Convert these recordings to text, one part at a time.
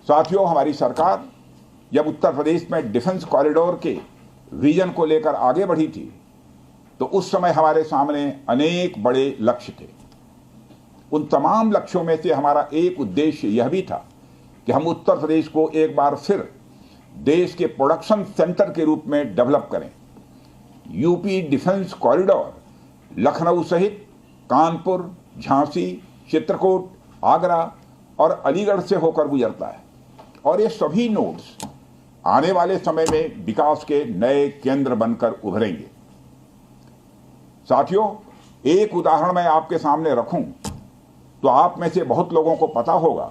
साथियों, हमारी सरकार जब उत्तर प्रदेश में डिफेंस कॉरिडोर के विजन को लेकर आगे बढ़ी थी तो उस समय हमारे सामने अनेक बड़े लक्ष्य थे। उन तमाम लक्ष्यों में से हमारा एक उद्देश्य यह भी था कि हम उत्तर प्रदेश को एक बार फिर देश के प्रोडक्शन सेंटर के रूप में डेवलप करें। यूपी डिफेंस कॉरिडोर लखनऊ सहित कानपुर, झांसी, चित्रकूट, आगरा और अलीगढ़ से होकर गुजरता है और ये सभी नोड्स आने वाले समय में विकास के नए केंद्र बनकर उभरेंगे। साथियों, एक उदाहरण मैं आपके सामने रखूं तो आप में से बहुत लोगों को पता होगा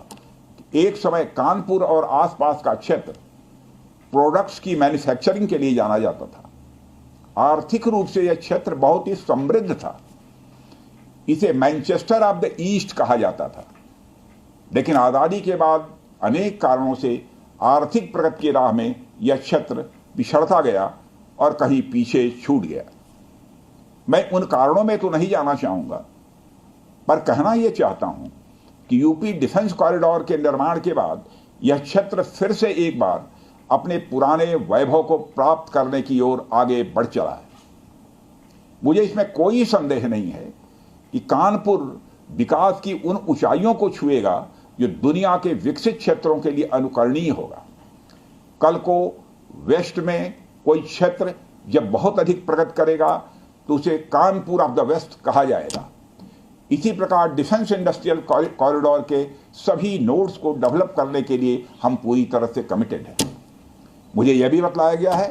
कि एक समय कानपुर और आसपास का क्षेत्र प्रोडक्ट्स की मैन्युफैक्चरिंग के लिए जाना जाता था। आर्थिक रूप से यह क्षेत्र बहुत ही समृद्ध था। इसे मैनचेस्टर ऑफ द ईस्ट कहा जाता था। लेकिन आज़ादी के बाद अनेक कारणों से आर्थिक प्रगति की राह में यह क्षेत्र पिछड़ता गया और कहीं पीछे छूट गया। मैं उन कारणों में तो नहीं जाना चाहूंगा, पर कहना यह चाहता हूं कि यूपी डिफेंस कॉरिडोर के निर्माण के बाद यह क्षेत्र फिर से एक बार अपने पुराने वैभव को प्राप्त करने की ओर आगे बढ़ चला है। मुझे इसमें कोई संदेह नहीं है कि कानपुर विकास की उन ऊंचाइयों को छुएगा जो दुनिया के विकसित क्षेत्रों के लिए अनुकरणीय होगा। कल को वेस्ट में कोई क्षेत्र जब बहुत अधिक प्रगति करेगा तो उसे कानपुर ऑफ द वेस्ट कहा जाएगा। इसी प्रकार डिफेंस इंडस्ट्रियल कॉरिडोर के सभी नोड्स को डेवलप करने के लिए हम पूरी तरह से कमिटेड हैं। मुझे यह भी बतलाया गया है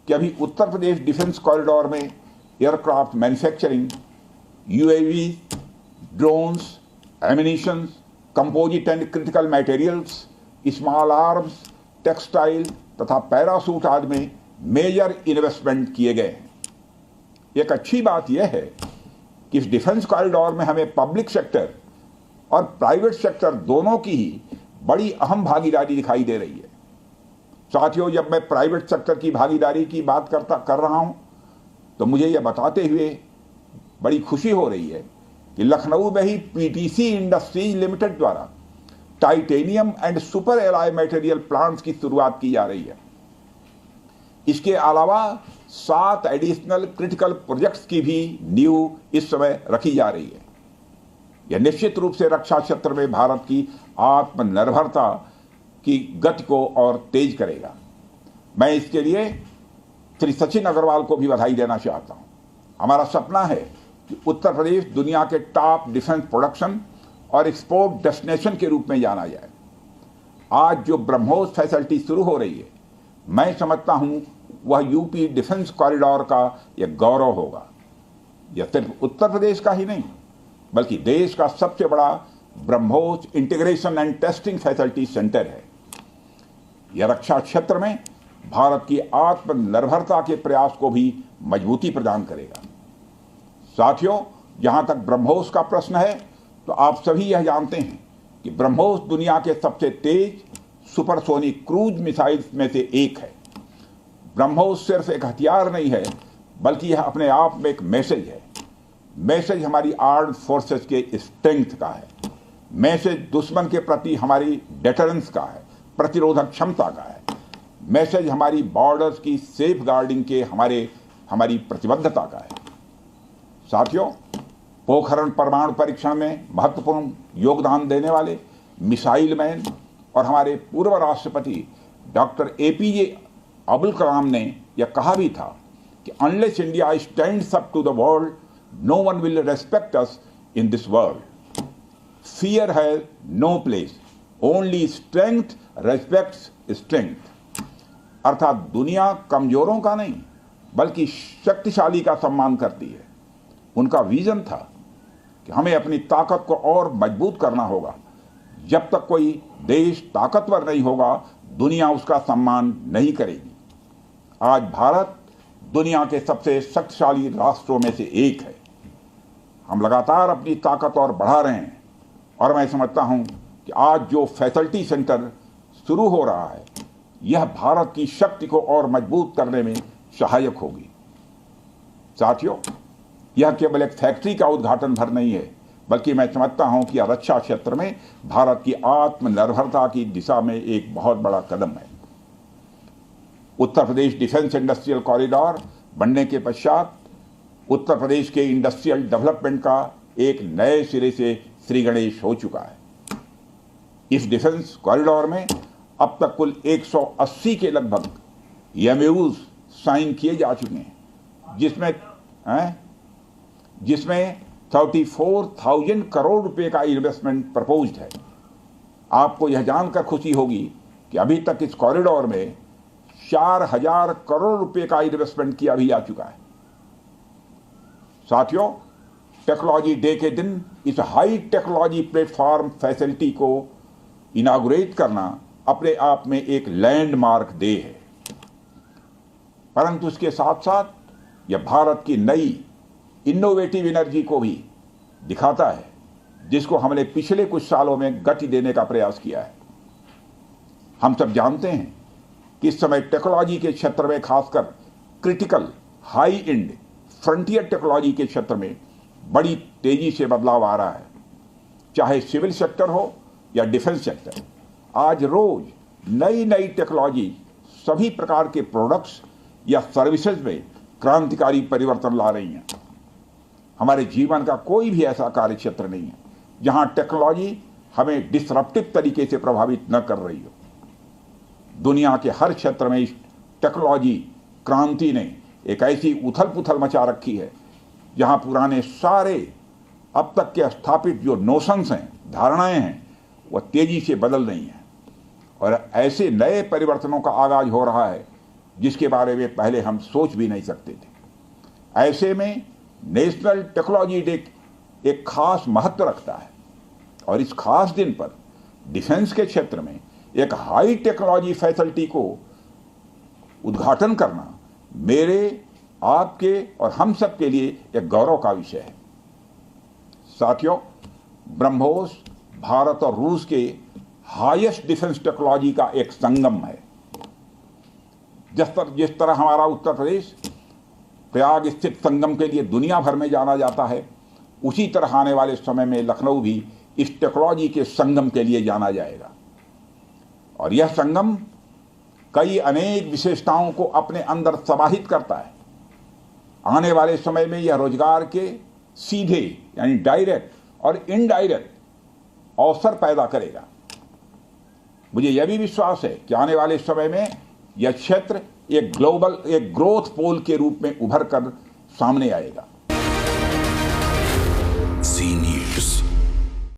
कि अभी उत्तर प्रदेश डिफेंस कॉरिडोर में aircraft manufacturing, UAV, drones, ammunitions, composite and critical materials, small arms, textile तथा पैरासूट आदि में मेजर इन्वेस्टमेंट किए गए हैं। एक अच्छी बात यह है कि इस डिफेंस कॉरिडोर में हमें पब्लिक सेक्टर और प्राइवेट सेक्टर दोनों की ही बड़ी अहम भागीदारी दिखाई दे रही है। साथियों, जब मैं प्राइवेट सेक्टर की भागीदारी की बात कर रहा हूं तो मुझे यह बताते हुए बड़ी खुशी हो रही है कि लखनऊ में ही पीटीसी इंडस्ट्रीज लिमिटेड द्वारा titanium and super alloy material plants की शुरुआत की जा रही है। इसके अलावा 7 एडिशनल क्रिटिकल प्रोजेक्ट्स की भी नींव इस समय रखी जा रही है। यह निश्चित रूप से रक्षा क्षेत्र में भारत की आत्मनिर्भरता की गति को और तेज करेगा। मैं इसके लिए श्री सचिन अग्रवाल को भी बधाई देना चाहता हूं। हमारा सपना है कि उत्तर प्रदेश दुनिया के टॉप डिफेंस प्रोडक्शन और एक्सपोर्ट डेस्टिनेशन के रूप में जाना जाए। आज जो ब्रह्मोस फैसिलिटी शुरू हो रही है, मैं समझता हूं वह यूपी डिफेंस कॉरिडोर का यह गौरव होगा। यह सिर्फ उत्तर प्रदेश का ही नहीं बल्कि देश का सबसे बड़ा BrahMos integration and testing facility centre है। यह रक्षा क्षेत्र में भारत की आत्मनिर्भरता के प्रयास को भी मजबूती प्रदान करेगा। साथियों, जहां तक ब्रह्मोस का प्रश्न है तो आप सभी यह जानते हैं कि ब्रह्मोस दुनिया के सबसे तेज सुपरसोनिक क्रूज मिसाइल्स में से एक है। ब्रह्मोस सिर्फ एक हथियार नहीं है बल्कि यह अपने आप में एक मैसेज है। मैसेज हमारी आर्म्ड फोर्सेस के स्ट्रेंथ का है। मैसेज दुश्मन के प्रति हमारी डेटरेंस का है, प्रतिरोधक क्षमता का है। मैसेज हमारी बॉर्डर्स की सेफ गार्डिंग के हमारी प्रतिबद्धता का है। साथियों, पोखरण परमाणु परीक्षण में महत्वपूर्ण योगदान देने वाले मिसाइल मैन और हमारे पूर्व राष्ट्रपति डॉक्टर एपीजे अब्दुल कलाम ने यह कहा भी था कि unless India stands up to the world, no one will respect us in this world. Fear has no place, only strength respects strength. अर्थात दुनिया कमजोरों का नहीं बल्कि शक्तिशाली का सम्मान करती है। उनका विजन था कि हमें अपनी ताकत को और मजबूत करना होगा। जब तक कोई देश ताकतवर नहीं होगा, दुनिया उसका सम्मान नहीं करेगी। आज भारत दुनिया के सबसे शक्तिशाली राष्ट्रों में से एक है। हम लगातार अपनी ताकत और बढ़ा रहे हैं और मैं समझता हूं कि आज जो फैसिलिटी सेंटर शुरू हो रहा है, यह भारत की शक्ति को और मजबूत करने में सहायक होगी। साथियों, यह केवल एक फैक्ट्री का उद्घाटन भर नहीं है बल्कि मैं समझता हूं कि रक्षा क्षेत्र में भारत की आत्मनिर्भरता की दिशा में एक बहुत बड़ा कदम है। उत्तर प्रदेश डिफेंस इंडस्ट्रियल कॉरिडोर बनने के पश्चात उत्तर प्रदेश के इंडस्ट्रियल डेवलपमेंट का एक नए सिरे से श्री गणेश हो चुका है। इस डिफेंस कॉरिडोर में अब तक कुल 180 के लगभग एमओयूज साइन किए जा चुके हैं, जिसमें 34,000 करोड़ रुपए का इन्वेस्टमेंट प्रपोज्ड है। आपको यह जानकर खुशी होगी कि अभी तक इस कॉरिडोर में 4,000 करोड़ रुपए का इन्वेस्टमेंट किया भी जा चुका है। साथियों, टेक्नोलॉजी डे के दिन इस हाई टेक्नोलॉजी प्लेटफॉर्म फैसिलिटी को इनागुरेट करना अपने आप में एक लैंडमार्क डे है, परंतु इसके साथ साथ यह भारत की नई इनोवेटिव एनर्जी को भी दिखाता है, जिसको हमने पिछले कुछ सालों में गति देने का प्रयास किया है। हम सब जानते हैं कि इस समय टेक्नोलॉजी के क्षेत्र में, खासकर critical high and frontier technology के क्षेत्र में बड़ी तेजी से बदलाव आ रहा है। चाहे सिविल सेक्टर हो या डिफेंस सेक्टर, आज रोज नई नई टेक्नोलॉजी सभी प्रकार के प्रोडक्ट्स या सर्विसेज में क्रांतिकारी परिवर्तन ला रही हैं। हमारे जीवन का कोई भी ऐसा कार्य क्षेत्र नहीं है जहां टेक्नोलॉजी हमें डिसरप्टिव तरीके से प्रभावित न कर रही हो। दुनिया के हर क्षेत्र में इस टेक्नोलॉजी क्रांति ने एक ऐसी उथल पुथल मचा रखी है जहां पुराने सारे अब तक के स्थापित जो नोशंस हैं, धारणाएं हैं, वह तेजी से बदल रही हैं और ऐसे नए परिवर्तनों का आगाज हो रहा है जिसके बारे में पहले हम सोच भी नहीं सकते थे। ऐसे में नेशनल टेक्नोलॉजी डे एक खास महत्व रखता है और इस खास दिन पर डिफेंस के क्षेत्र में एक हाई टेक्नोलॉजी फैसिलिटी को उद्घाटन करना मेरे, आपके और हम सब के लिए एक गौरव का विषय है। साथियों, ब्रह्मोस भारत और रूस के हाईएस्ट डिफेंस टेक्नोलॉजी का एक संगम है। जिस तरह हमारा उत्तर प्रदेश प्रयाग स्थित संगम के लिए दुनिया भर में जाना जाता है, उसी तरह आने वाले समय में लखनऊ भी इस टेक्नोलॉजी के संगम के लिए जाना जाएगा और यह संगम कई अनेक विशेषताओं को अपने अंदर समाहित करता है। आने वाले समय में यह रोजगार के सीधे यानी डायरेक्ट और इनडायरेक्ट अवसर पैदा करेगा। मुझे यह भी विश्वास है कि आने वाले समय में यह क्षेत्र एक ग्रोथ पोल के रूप में उभर कर सामने आएगा।